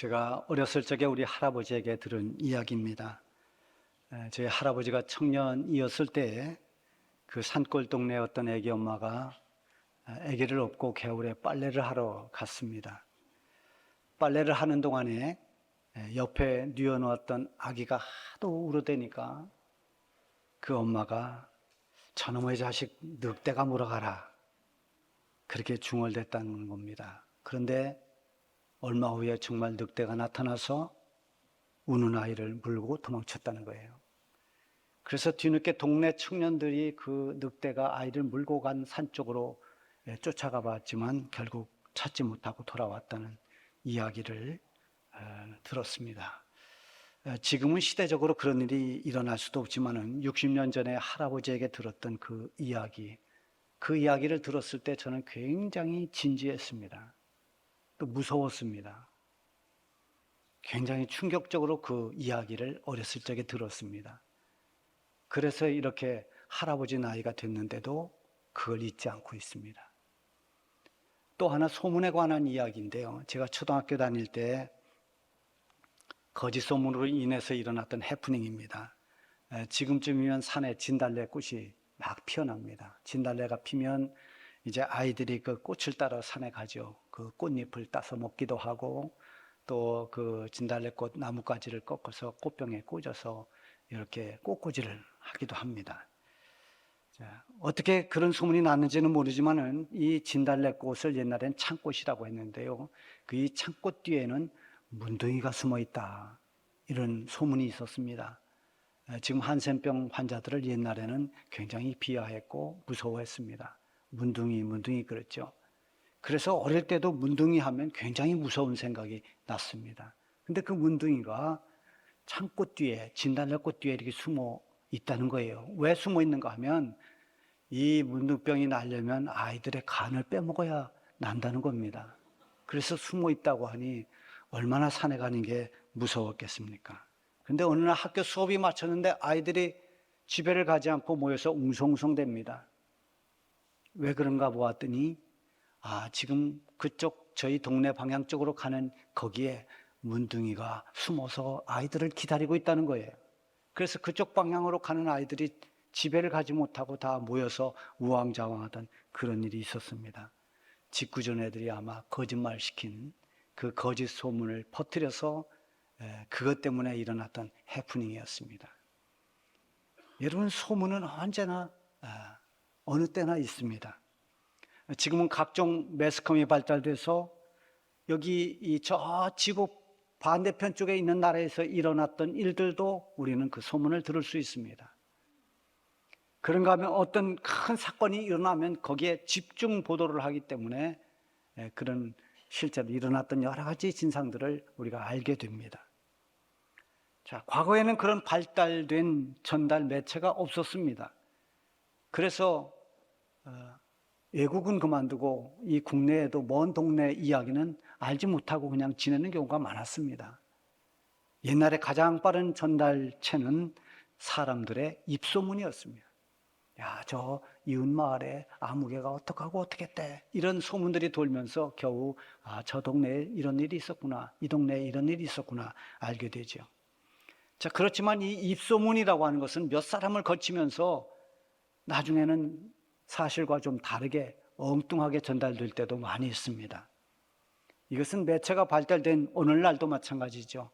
제가 어렸을 적에 우리 할아버지에게 들은 이야기입니다. 저희 할아버지가 청년이었을 때 그 산골 동네 어떤 애기 엄마가 아기를 업고 겨울에 빨래를 하러 갔습니다. 빨래를 하는 동안에 옆에 뉘어놓았던 아기가 하도 울어대니까 그 엄마가 저놈의 자식 늑대가 물어가라, 그렇게 중얼댔다는 겁니다. 그런데 얼마 후에 정말 늑대가 나타나서 우는 아이를 물고 도망쳤다는 거예요. 그래서 뒤늦게 동네 청년들이 그 늑대가 아이를 물고 간 산 쪽으로 쫓아가 봤지만 결국 찾지 못하고 돌아왔다는 이야기를 들었습니다. 지금은 시대적으로 그런 일이 일어날 수도 없지만은 60년 전에 할아버지에게 들었던 그 이야기를 들었을 때 저는 굉장히 진지했습니다. 또 무서웠습니다. 굉장히 충격적으로 그 이야기를 어렸을 적에 들었습니다. 그래서 이렇게 할아버지 나이가 됐는데도 그걸 잊지 않고 있습니다. 또 하나 소문에 관한 이야기인데요. 제가 초등학교 다닐 때 거짓 소문으로 인해서 일어났던 해프닝입니다. 지금쯤이면 산에 진달래꽃이 막 피어납니다. 진달래가 피면 이제 아이들이 그 꽃을 따라 산에 가죠. 그 꽃잎을 따서 먹기도 하고 또 그 진달래꽃 나뭇가지를 꺾어서 꽃병에 꽂아서 이렇게 꽃꽂이를 하기도 합니다. 자, 어떻게 그런 소문이 났는지는 모르지만은 이 진달래꽃을 옛날엔 창꽃이라고 했는데요. 그 이 창꽃 뒤에는 문둥이가 숨어 있다, 이런 소문이 있었습니다. 지금 한센병 환자들을 옛날에는 굉장히 비하했고 무서워했습니다. 문둥이 그랬죠. 그래서 어릴 때도 문둥이 하면 굉장히 무서운 생각이 났습니다. 근데 그 문둥이가 창꽃 뒤에, 진달래꽃 뒤에 이렇게 숨어 있다는 거예요. 왜 숨어 있는가 하면 이 문둥병이 나려면 아이들의 간을 빼먹어야 난다는 겁니다. 그래서 숨어 있다고 하니 얼마나 산에 가는 게 무서웠겠습니까? 근데 어느 날 학교 수업이 마쳤는데 아이들이 집에를 가지 않고 모여서 웅성웅성댑니다. 왜 그런가 보았더니 지금 그쪽 저희 동네 방향 쪽으로 가는 거기에 문둥이가 숨어서 아이들을 기다리고 있다는 거예요. 그래서 그쪽 방향으로 가는 아이들이 집에를 가지 못하고 다 모여서 우왕좌왕하던 그런 일이 있었습니다. 짓궂은 애들이 아마 거짓말시킨 그 거짓 소문을 퍼뜨려서 그것 때문에 일어났던 해프닝이었습니다. 여러분, 소문은 언제나 어느 때나 있습니다. 지금은 각종 매스컴이 발달돼서 여기 저 지구 반대편 쪽에 있는 나라에서 일어났던 일들도 우리는 그 소문을 들을 수 있습니다. 그런가 하면 어떤 큰 사건이 일어나면 거기에 집중 보도를 하기 때문에 그런 실제로 일어났던 여러 가지 진상들을 우리가 알게 됩니다. 자, 과거에는 그런 발달된 전달 매체가 없었습니다. 그래서 외국은 그만두고 이 국내에도 먼 동네 이야기는 알지 못하고 그냥 지내는 경우가 많았습니다. 옛날에 가장 빠른 전달체는 사람들의 입소문이었습니다. 야, 저 이웃 마을에 아무개가 어떡하고 어떻게 했대, 이런 소문들이 돌면서 겨우 저 동네에 이런 일이 있었구나, 이 동네에 이런 일이 있었구나 알게 되죠. 자, 그렇지만 이 입소문이라고 하는 것은 몇 사람을 거치면서 나중에는 사실과 좀 다르게 엉뚱하게 전달될 때도 많이 있습니다. 이것은 매체가 발달된 오늘날도 마찬가지죠.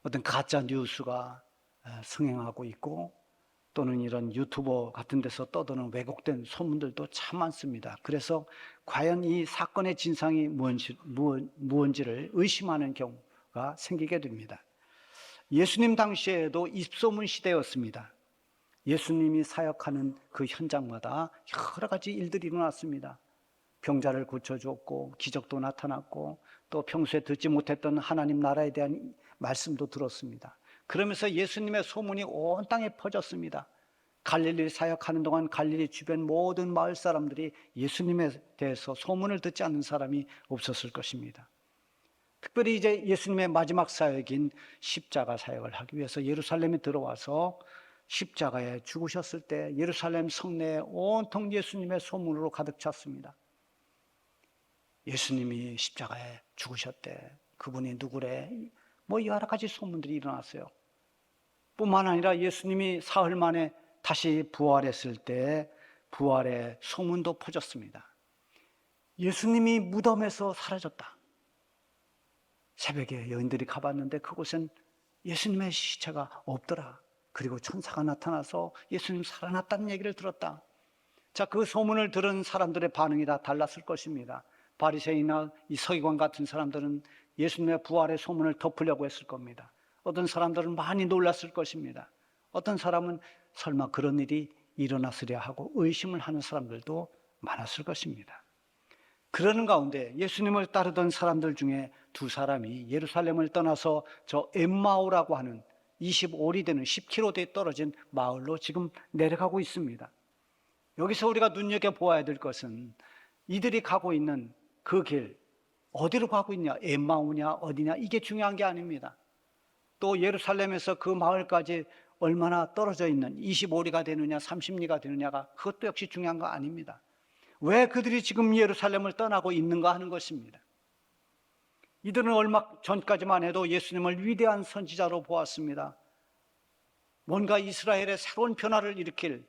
어떤 가짜 뉴스가 성행하고 있고 또는 이런 유튜버 같은 데서 떠도는 왜곡된 소문들도 참 많습니다. 그래서 과연 이 사건의 진상이 무언지를 의심하는 경우가 생기게 됩니다. 예수님 당시에도 입소문 시대였습니다. 예수님이 사역하는 그 현장마다 여러 가지 일들이 일어났습니다. 병자를 고쳐주었고 기적도 나타났고 또 평소에 듣지 못했던 하나님 나라에 대한 말씀도 들었습니다. 그러면서 예수님의 소문이 온 땅에 퍼졌습니다. 갈릴리 사역하는 동안 갈릴리 주변 모든 마을 사람들이 예수님에 대해서 소문을 듣지 않는 사람이 없었을 것입니다. 특별히 이제 예수님의 마지막 사역인 십자가 사역을 하기 위해서 예루살렘에 들어와서 십자가에 죽으셨을 때 예루살렘 성내에 온통 예수님의 소문으로 가득 찼습니다. 예수님이 십자가에 죽으셨대. 그분이 누구래? 뭐 여러 가지 소문들이 일어났어요. 뿐만 아니라 예수님이 사흘 만에 다시 부활했을 때 부활의 소문도 퍼졌습니다. 예수님이 무덤에서 사라졌다. 새벽에 여인들이 가봤는데 그곳엔 예수님의 시체가 없더라. 그리고 천사가 나타나서 예수님 살아났다는 얘기를 들었다. 자, 그 소문을 들은 사람들의 반응이 다 달랐을 것입니다. 바리새인이나 이 서기관 같은 사람들은 예수님의 부활의 소문을 덮으려고 했을 겁니다. 어떤 사람들은 많이 놀랐을 것입니다. 어떤 사람은 설마 그런 일이 일어났으랴 하고 의심을 하는 사람들도 많았을 것입니다. 그러는 가운데 예수님을 따르던 사람들 중에 두 사람이 예루살렘을 떠나서 저 엠마오라고 하는 25리 되는 10km 떨어진 마을로 지금 내려가고 있습니다. 여기서 우리가 눈여겨보아야 될 것은 이들이 가고 있는 그 길, 어디로 가고 있냐, 엠마오냐 어디냐, 이게 중요한 게 아닙니다. 또 예루살렘에서 그 마을까지 얼마나 떨어져 있는 25리가 되느냐 30리가 되느냐가 그것도 역시 중요한 거 아닙니다. 왜 그들이 지금 예루살렘을 떠나고 있는가 하는 것입니다. 이들은 얼마 전까지만 해도 예수님을 위대한 선지자로 보았습니다. 뭔가 이스라엘의 새로운 변화를 일으킬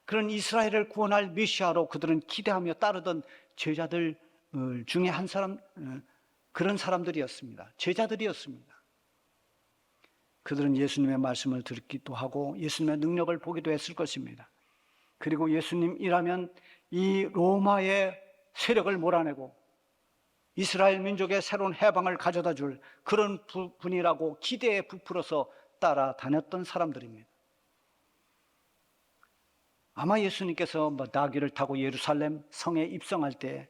그런 이스라엘을 구원할 메시아로 그들은 기대하며 따르던 제자들 중에 한 사람, 그런 사람들이었습니다. 제자들이었습니다. 그들은 예수님의 말씀을 듣기도 하고 예수님의 능력을 보기도 했을 것입니다. 그리고 예수님이라면 이 로마의 세력을 몰아내고 이스라엘 민족의 새로운 해방을 가져다 줄 그런 분이라고 기대에 부풀어서 따라다녔던 사람들입니다. 아마 예수님께서 나귀를 타고 예루살렘 성에 입성할 때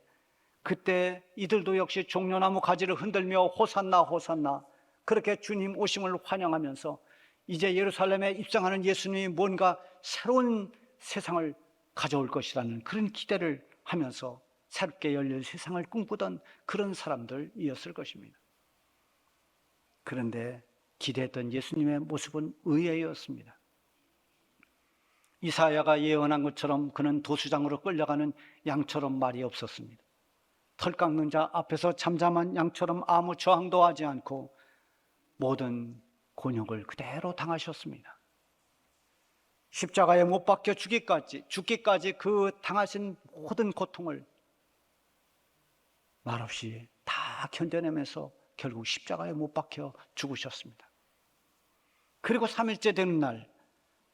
그때 이들도 역시 종려나무 가지를 흔들며 호산나 호산나 그렇게 주님 오심을 환영하면서 이제 예루살렘에 입성하는 예수님이 뭔가 새로운 세상을 가져올 것이라는 그런 기대를 하면서 새롭게 열릴 세상을 꿈꾸던 그런 사람들이었을 것입니다. 그런데 기대했던 예수님의 모습은 의외였습니다. 이사야가 예언한 것처럼 그는 도수장으로 끌려가는 양처럼 말이 없었습니다. 털 깎는 자 앞에서 잠잠한 양처럼 아무 저항도 하지 않고 모든 곤욕을 그대로 당하셨습니다. 십자가에 못 박혀 죽기까지 그 당하신 모든 고통을 말없이 다 견뎌내면서 결국 십자가에 못 박혀 죽으셨습니다. 그리고 3일째 되는 날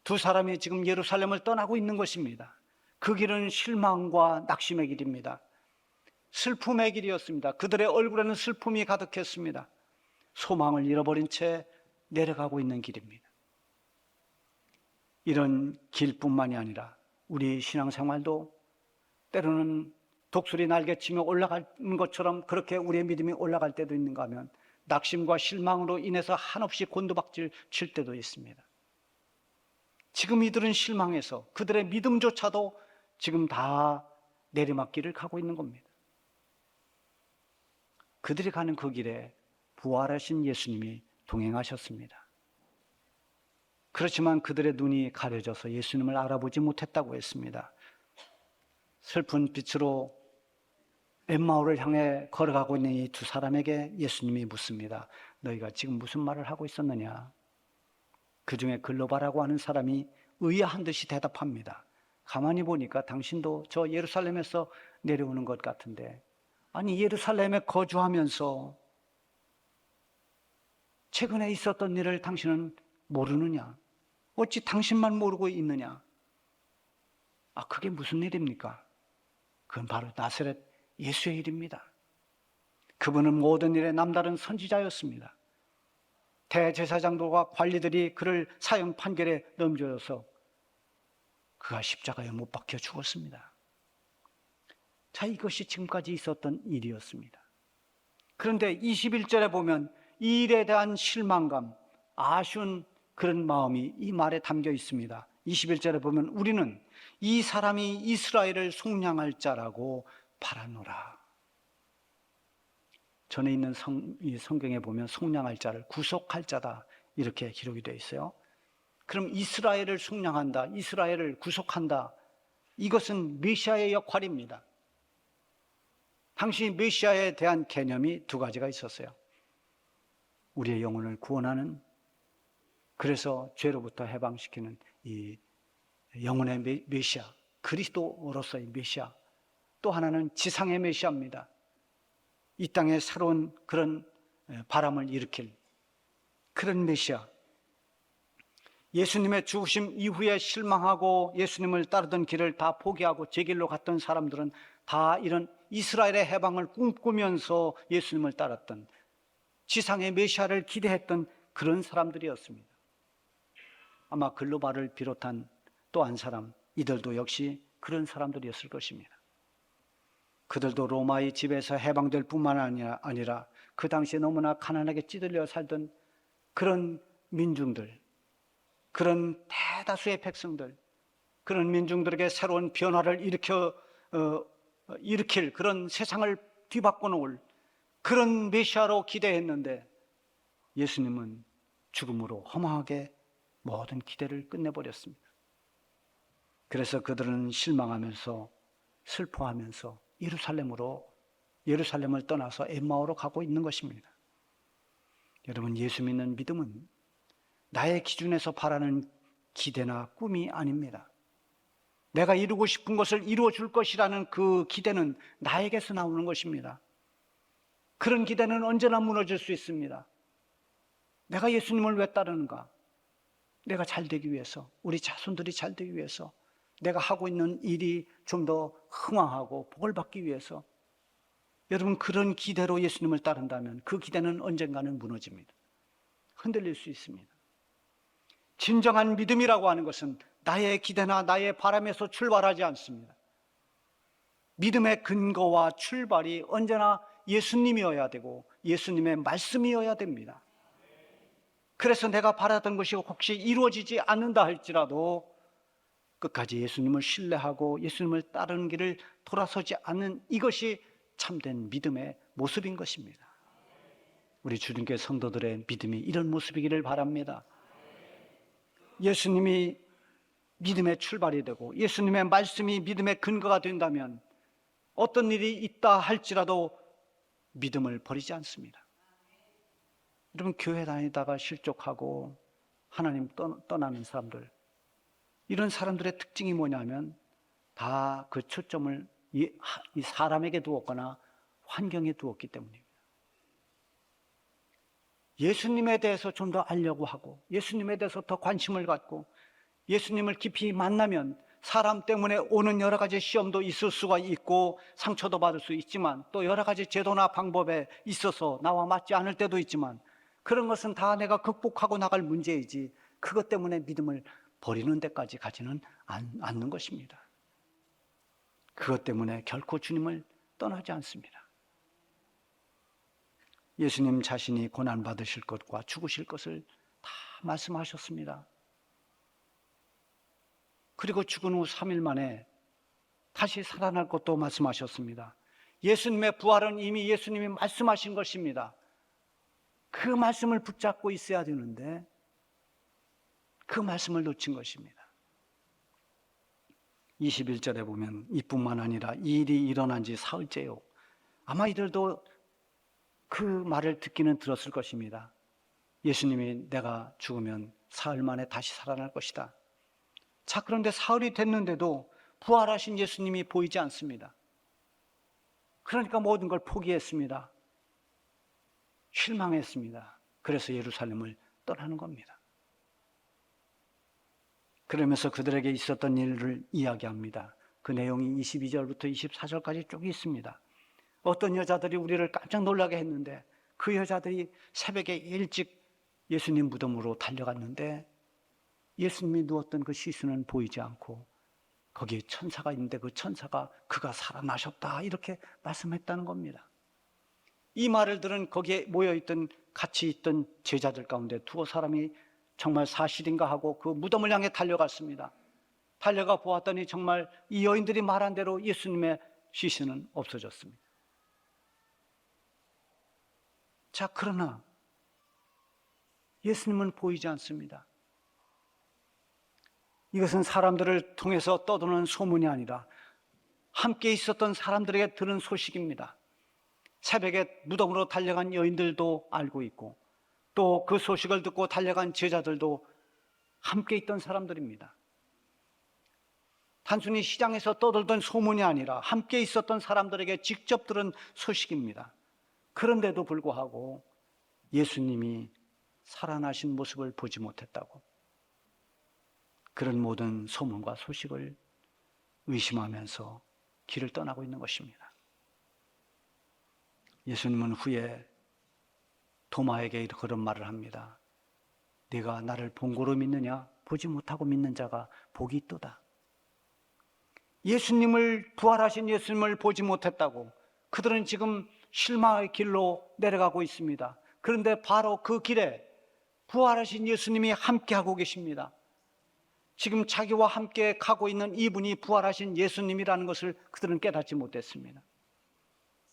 두 사람이 지금 예루살렘을 떠나고 있는 것입니다. 그 길은 실망과 낙심의 길입니다. 슬픔의 길이었습니다. 그들의 얼굴에는 슬픔이 가득했습니다. 소망을 잃어버린 채 내려가고 있는 길입니다. 이런 길뿐만이 아니라 우리 신앙생활도 때로는 독수리 날개치며 올라가는 것처럼 그렇게 우리의 믿음이 올라갈 때도 있는가 하면 낙심과 실망으로 인해서 한없이 곤두박질 칠 때도 있습니다. 지금 이들은 실망해서 그들의 믿음조차도 지금 다 내리막길을 가고 있는 겁니다. 그들이 가는 그 길에 부활하신 예수님이 동행하셨습니다. 그렇지만 그들의 눈이 가려져서 예수님을 알아보지 못했다고 했습니다. 슬픈 빛으로 엠마오를 향해 걸어가고 있는 이 두 사람에게 예수님이 묻습니다. 너희가 지금 무슨 말을 하고 있었느냐? 그 중에 글로바라고 하는 사람이 의아한 듯이 대답합니다. 가만히 보니까 당신도 저 예루살렘에서 내려오는 것 같은데, 아니 예루살렘에 거주하면서 최근에 있었던 일을 당신은 모르느냐? 어찌 당신만 모르고 있느냐? 아, 그게 무슨 일입니까? 그건 바로 나사렛 예수의 일입니다. 그분은 모든 일에 남다른 선지자였습니다. 대제사장들과 관리들이 그를 사형 판결에 넘겨져서 그가 십자가에 못 박혀 죽었습니다. 자, 이것이 지금까지 있었던 일이었습니다. 그런데 21절에 보면 이 일에 대한 실망감, 아쉬운 그런 마음이 이 말에 담겨 있습니다. 21절에 보면 우리는 이 사람이 이스라엘을 속량할 자라고 바라노라. 전에 있는 이 성경에 보면 속량할 자를 구속할 자다 이렇게 기록이 되어 있어요. 그럼 이스라엘을 속량한다, 이스라엘을 구속한다, 이것은 메시아의 역할입니다. 당시 메시아에 대한 개념이 두 가지가 있었어요. 우리의 영혼을 구원하는, 그래서 죄로부터 해방시키는 이 영혼의 메시아, 그리스도로서의 메시아. 또 하나는 지상의 메시아입니다. 이 땅에 새로운 그런 바람을 일으킬 그런 메시아. 예수님의 죽으심 이후에 실망하고 예수님을 따르던 길을 다 포기하고 제 길로 갔던 사람들은 다 이런 이스라엘의 해방을 꿈꾸면서 예수님을 따랐던, 지상의 메시아를 기대했던 그런 사람들이었습니다. 아마 글로바를 비롯한 또 한 사람, 이들도 역시 그런 사람들이었을 것입니다. 그들도 로마의 집에서 해방될 뿐만 아니라 그 당시에 너무나 가난하게 찌들려 살던 그런 민중들, 그런 대다수의 백성들, 그런 민중들에게 새로운 변화를 일으킬 그런 세상을 뒤바꿔 놓을 그런 메시아로 기대했는데, 예수님은 죽음으로 허망하게 모든 기대를 끝내버렸습니다. 그래서 그들은 실망하면서 슬퍼하면서 예루살렘을 떠나서 엠마오로 가고 있는 것입니다. 여러분, 예수 믿는 믿음은 나의 기준에서 바라는 기대나 꿈이 아닙니다. 내가 이루고 싶은 것을 이루어 줄 것이라는 그 기대는 나에게서 나오는 것입니다. 그런 기대는 언제나 무너질 수 있습니다. 내가 예수님을 왜 따르는가? 내가 잘 되기 위해서, 우리 자손들이 잘 되기 위해서, 내가 하고 있는 일이 좀 더 흥왕하고 복을 받기 위해서. 여러분, 그런 기대로 예수님을 따른다면 그 기대는 언젠가는 무너집니다. 흔들릴 수 있습니다. 진정한 믿음이라고 하는 것은 나의 기대나 나의 바람에서 출발하지 않습니다. 믿음의 근거와 출발이 언제나 예수님이어야 되고 예수님의 말씀이어야 됩니다. 그래서 내가 바라던 것이 혹시 이루어지지 않는다 할지라도 끝까지 예수님을 신뢰하고 예수님을 따르는 길을 돌아서지 않는 이것이 참된 믿음의 모습인 것입니다. 우리 주님께 성도들의 믿음이 이런 모습이기를 바랍니다. 예수님이 믿음의 출발이 되고 예수님의 말씀이 믿음의 근거가 된다면 어떤 일이 있다 할지라도 믿음을 버리지 않습니다. 여러분, 교회 다니다가 실족하고 하나님 떠나는 사람들, 이런 사람들의 특징이 뭐냐면 다 그 초점을 이 사람에게 두었거나 환경에 두었기 때문입니다. 예수님에 대해서 좀 더 알려고 하고 예수님에 대해서 더 관심을 갖고 예수님을 깊이 만나면 사람 때문에 오는 여러 가지 시험도 있을 수가 있고 상처도 받을 수 있지만 또 여러 가지 제도나 방법에 있어서 나와 맞지 않을 때도 있지만 그런 것은 다 내가 극복하고 나갈 문제이지 그것 때문에 믿음을 버리는 데까지 가지는 않는 것입니다. 그것 때문에 결코 주님을 떠나지 않습니다. 예수님 자신이 고난받으실 것과 죽으실 것을 다 말씀하셨습니다. 그리고 죽은 후 3일 만에 다시 살아날 것도 말씀하셨습니다. 예수님의 부활은 이미 예수님이 말씀하신 것입니다. 그 말씀을 붙잡고 있어야 되는데 그 말씀을 놓친 것입니다. 21절에 보면 이뿐만 아니라 이 일이 일어난 지 사흘째요. 아마 이들도 그 말을 듣기는 들었을 것입니다. 예수님이 내가 죽으면 사흘 만에 다시 살아날 것이다. 자, 그런데 사흘이 됐는데도 부활하신 예수님이 보이지 않습니다. 그러니까 모든 걸 포기했습니다. 실망했습니다. 그래서 예루살렘을 떠나는 겁니다. 그러면서 그들에게 있었던 일을 이야기합니다. 그 내용이 22절부터 24절까지 쭉 있습니다. 어떤 여자들이 우리를 깜짝 놀라게 했는데 그 여자들이 새벽에 일찍 예수님 무덤으로 달려갔는데 예수님이 누웠던 그 시신은 보이지 않고 거기에 천사가 있는데 그 천사가 그가 살아나셨다 이렇게 말씀했다는 겁니다. 이 말을 들은 거기에 모여있던 같이 있던 제자들 가운데 두어 사람이 정말 사실인가 하고 그 무덤을 향해 달려갔습니다. 달려가 보았더니 정말 이 여인들이 말한 대로 예수님의 시신은 없어졌습니다. 자, 그러나 예수님은 보이지 않습니다. 이것은 사람들을 통해서 떠도는 소문이 아니라 함께 있었던 사람들에게 들은 소식입니다. 새벽에 무덤으로 달려간 여인들도 알고 있고 또 그 소식을 듣고 달려간 제자들도 함께 있던 사람들입니다. 단순히 시장에서 떠돌던 소문이 아니라 함께 있었던 사람들에게 직접 들은 소식입니다. 그런데도 불구하고 예수님이 살아나신 모습을 보지 못했다고, 그런 모든 소문과 소식을 의심하면서 길을 떠나고 있는 것입니다. 예수님은 후에 도마에게 그런 말을 합니다. 네가 나를 본고로 믿느냐? 보지 못하고 믿는 자가 복이 있도다. 예수님을, 부활하신 예수님을 보지 못했다고 그들은 지금 실망의 길로 내려가고 있습니다. 그런데 바로 그 길에 부활하신 예수님이 함께하고 계십니다. 지금 자기와 함께 가고 있는 이분이 부활하신 예수님이라는 것을 그들은 깨닫지 못했습니다.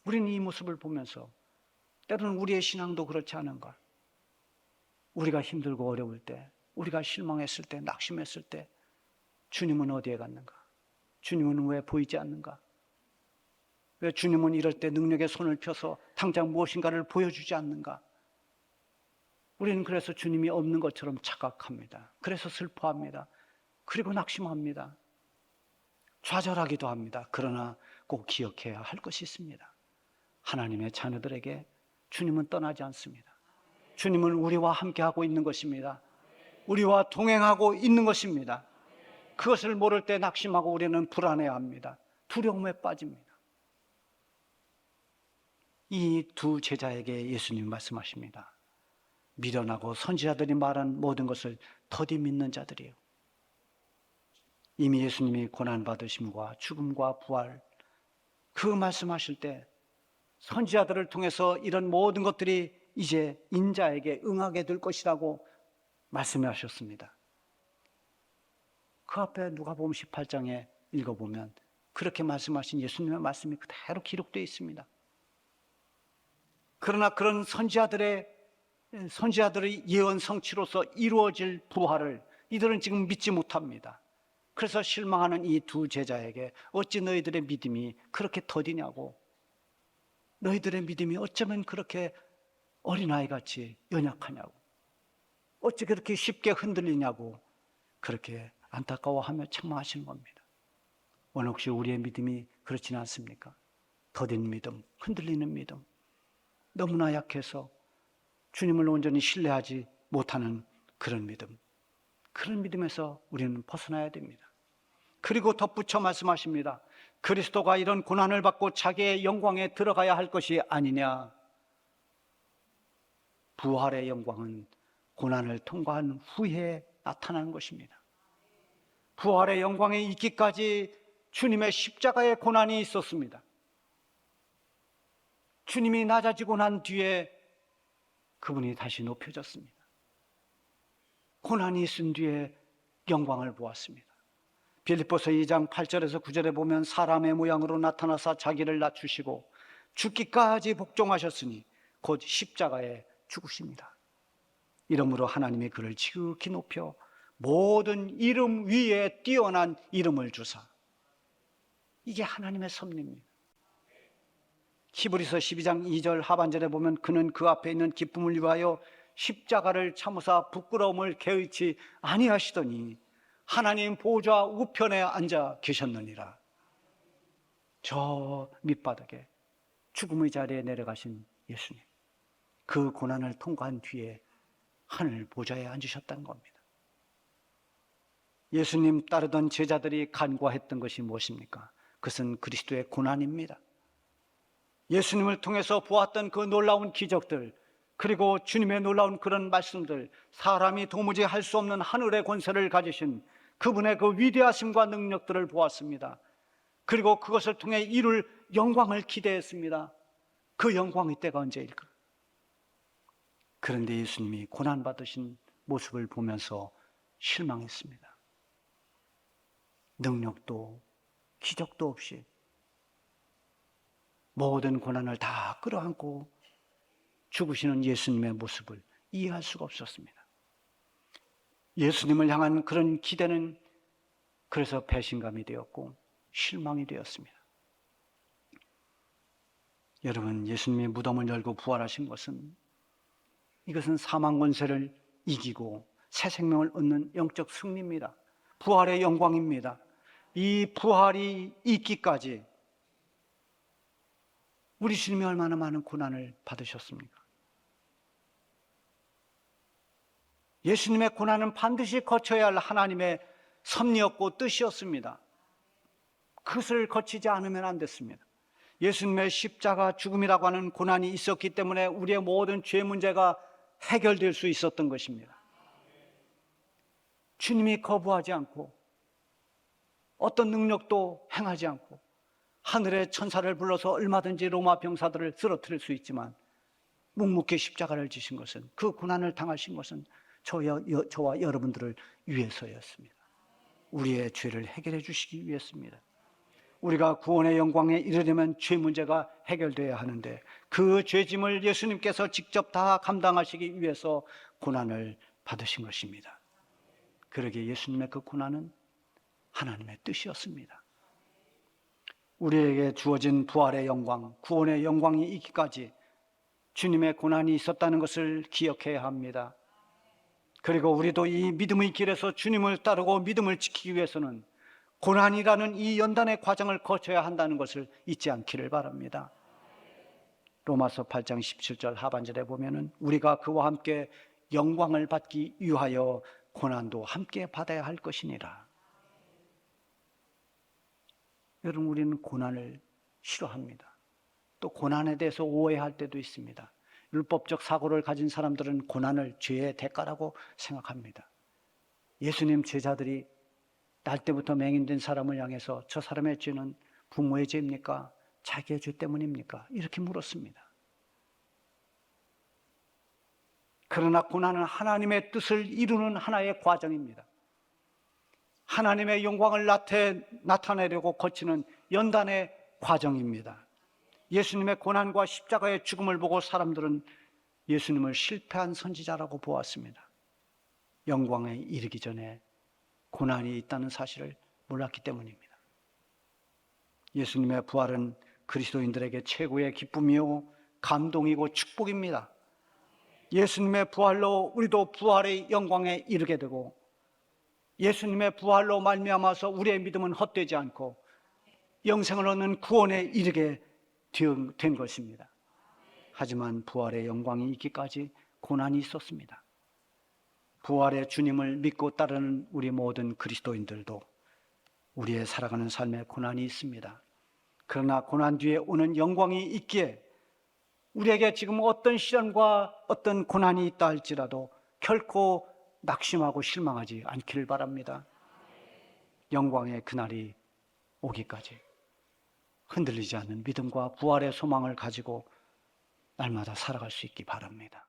우리는 이 모습을 보면서 때로는 우리의 신앙도 그렇지 않은가? 우리가 힘들고 어려울 때, 우리가 실망했을 때, 낙심했을 때 주님은 어디에 갔는가? 주님은 왜 보이지 않는가? 왜 주님은 이럴 때 능력의 손을 펴서 당장 무엇인가를 보여주지 않는가? 우리는 그래서 주님이 없는 것처럼 착각합니다. 그래서 슬퍼합니다. 그리고 낙심합니다. 좌절하기도 합니다. 그러나 꼭 기억해야 할 것이 있습니다. 하나님의 자녀들에게 주님은 떠나지 않습니다. 주님은 우리와 함께하고 있는 것입니다. 우리와 동행하고 있는 것입니다. 그것을 모를 때 낙심하고 우리는 불안해합니다. 두려움에 빠집니다. 이 두 제자에게 예수님 말씀하십니다. 미련하고 선지자들이 말한 모든 것을 더디 믿는 자들이요. 이미 예수님이 고난받으심과 죽음과 부활, 그 말씀하실 때 선지자들을 통해서 이런 모든 것들이 이제 인자에게 응하게 될 것이라고 말씀하셨습니다. 그 앞에 누가복음 18장에 읽어보면 그렇게 말씀하신 예수님의 말씀이 그대로 기록되어 있습니다. 그러나 그런 선지자들의 예언 성취로서 이루어질 부활을 이들은 지금 믿지 못합니다. 그래서 실망하는 이 두 제자에게 어찌 너희들의 믿음이 그렇게 더디냐고, 너희들의 믿음이 어쩌면 그렇게 어린아이같이 연약하냐고, 어찌 그렇게 쉽게 흔들리냐고 그렇게 안타까워하며 책망하시는 겁니다. 오늘 혹시 우리의 믿음이 그렇지는 않습니까? 더딘 믿음, 흔들리는 믿음, 너무나 약해서 주님을 온전히 신뢰하지 못하는 그런 믿음, 그런 믿음에서 우리는 벗어나야 됩니다. 그리고 덧붙여 말씀하십니다. 그리스도가 이런 고난을 받고 자기의 영광에 들어가야 할 것이 아니냐. 부활의 영광은 고난을 통과한 후에 나타나는 것입니다. 부활의 영광에 있기까지 주님의 십자가의 고난이 있었습니다. 주님이 낮아지고 난 뒤에 그분이 다시 높여졌습니다. 고난이 있은 뒤에 영광을 보았습니다. 빌립보서 2장 8절에서 9절에 보면 사람의 모양으로 나타나사 자기를 낮추시고 죽기까지 복종하셨으니 곧 십자가에 죽으십니다. 이러므로 하나님이 그를 지극히 높여 모든 이름 위에 뛰어난 이름을 주사, 이게 하나님의 섭리입니다. 히브리서 12장 2절 하반절에 보면 그는 그 앞에 있는 기쁨을 위하여 십자가를 참으사 부끄러움을 개의치 아니하시더니 하나님 보좌 우편에 앉아 계셨느니라. 저 밑바닥에 죽음의 자리에 내려가신 예수님, 그 고난을 통과한 뒤에 하늘 보좌에 앉으셨다는 겁니다. 예수님 따르던 제자들이 간과했던 것이 무엇입니까? 그것은 그리스도의 고난입니다. 예수님을 통해서 보았던 그 놀라운 기적들, 그리고 주님의 놀라운 그런 말씀들, 사람이 도무지 할 수 없는 하늘의 권세를 가지신 그분의 그 위대하심과 능력들을 보았습니다. 그리고 그것을 통해 이룰 영광을 기대했습니다. 그 영광의 때가 언제일까? 그런데 예수님이 고난받으신 모습을 보면서 실망했습니다. 능력도 기적도 없이 모든 고난을 다 끌어안고 죽으시는 예수님의 모습을 이해할 수가 없었습니다. 예수님을 향한 그런 기대는 그래서 배신감이 되었고 실망이 되었습니다. 여러분, 예수님이 무덤을 열고 부활하신 것은 이것은 사망 권세를 이기고 새 생명을 얻는 영적 승리입니다. 부활의 영광입니다. 이 부활이 있기까지 우리 주님이 얼마나 많은 고난을 받으셨습니까? 예수님의 고난은 반드시 거쳐야 할 하나님의 섭리였고 뜻이었습니다. 그것을 거치지 않으면 안 됐습니다. 예수님의 십자가 죽음이라고 하는 고난이 있었기 때문에 우리의 모든 죄 문제가 해결될 수 있었던 것입니다. 주님이 거부하지 않고 어떤 능력도 행하지 않고 하늘의 천사를 불러서 얼마든지 로마 병사들을 쓰러뜨릴 수 있지만 묵묵히 십자가를 지신 것은, 그 고난을 당하신 것은 저와 여러분들을 위해서였습니다. 우리의 죄를 해결해 주시기 위해서입니다. 우리가 구원의 영광에 이르려면 죄 문제가 해결돼야 하는데 그 죄짐을 예수님께서 직접 다 감당하시기 위해서 고난을 받으신 것입니다. 그러기에 예수님의 그 고난은 하나님의 뜻이었습니다. 우리에게 주어진 부활의 영광, 구원의 영광이 있기까지 주님의 고난이 있었다는 것을 기억해야 합니다. 그리고 우리도 이 믿음의 길에서 주님을 따르고 믿음을 지키기 위해서는 고난이라는 이 연단의 과정을 거쳐야 한다는 것을 잊지 않기를 바랍니다. 로마서 8장 17절 하반절에 보면은 우리가 그와 함께 영광을 받기 위하여 고난도 함께 받아야 할 것이니라. 여러분, 우리는 고난을 싫어합니다. 또 고난에 대해서 오해할 때도 있습니다. 율법적 사고를 가진 사람들은 고난을 죄의 대가라고 생각합니다. 예수님 제자들이 날 때부터 맹인된 사람을 향해서 저 사람의 죄는 부모의 죄입니까? 자기의 죄 때문입니까? 이렇게 물었습니다. 그러나 고난은 하나님의 뜻을 이루는 하나의 과정입니다. 하나님의 영광을 나타내려고 거치는 연단의 과정입니다. 예수님의 고난과 십자가의 죽음을 보고 사람들은 예수님을 실패한 선지자라고 보았습니다. 영광에 이르기 전에 고난이 있다는 사실을 몰랐기 때문입니다. 예수님의 부활은 그리스도인들에게 최고의 기쁨이요 감동이고 축복입니다. 예수님의 부활로 우리도 부활의 영광에 이르게 되고 예수님의 부활로 말미암아서 우리의 믿음은 헛되지 않고 영생을 얻는 구원에 이르게 된 것입니다. 하지만 부활의 영광이 있기까지 고난이 있었습니다. 부활의 주님을 믿고 따르는 우리 모든 그리스도인들도 우리의 살아가는 삶에 고난이 있습니다. 그러나 고난 뒤에 오는 영광이 있기에 우리에게 지금 어떤 시련과 어떤 고난이 있다 할지라도 결코 낙심하고 실망하지 않기를 바랍니다. 영광의 그날이 오기까지 흔들리지 않는 믿음과 부활의 소망을 가지고 날마다 살아갈 수 있기 바랍니다.